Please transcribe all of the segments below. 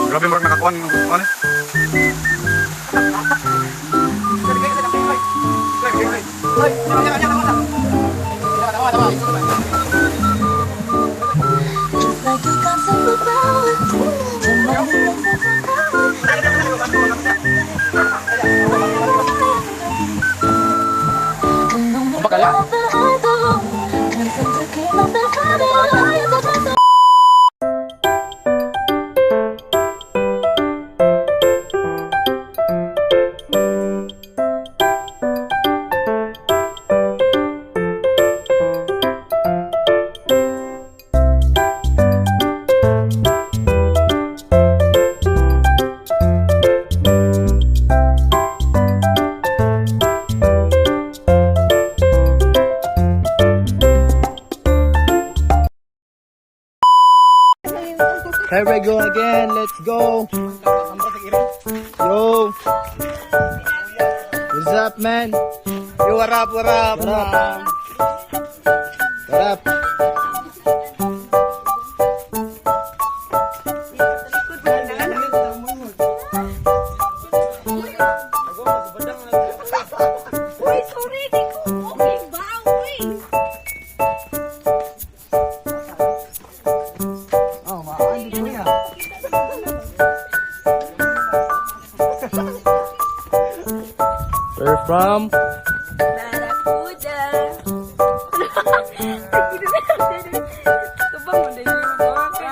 Grabe Mark, nakakuha ng ano? Bakala? Here we go again, let's go. Yo. What's up, man? Yo, what up, what up? What up? What up? Uy, sorry, di ko. Okay ba? Uy. Oh, maandi ko yan. Where from? Barakuda. Kabang mo din yung mga.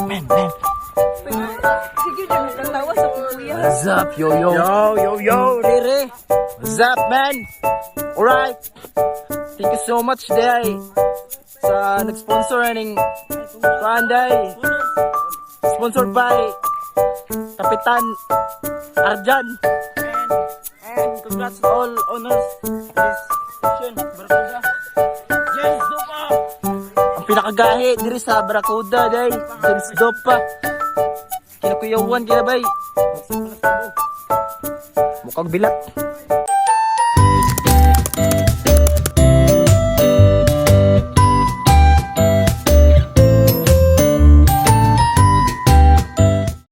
Man. Sige na, nagkatawa sa kuya. What's up, yo? Yo, Riri. What's up, man? Alright. Thank you so much, Day. Sa nag-sponsor ng Panday. Sponsored by Kapitan Arjan. And congrats to all owners this station, Barakuda. James Dopa! Ang pinakagahi diri sa Barakuda, Day. James Dopa. Kinakuyawan, kinabay. Mukhang bilat.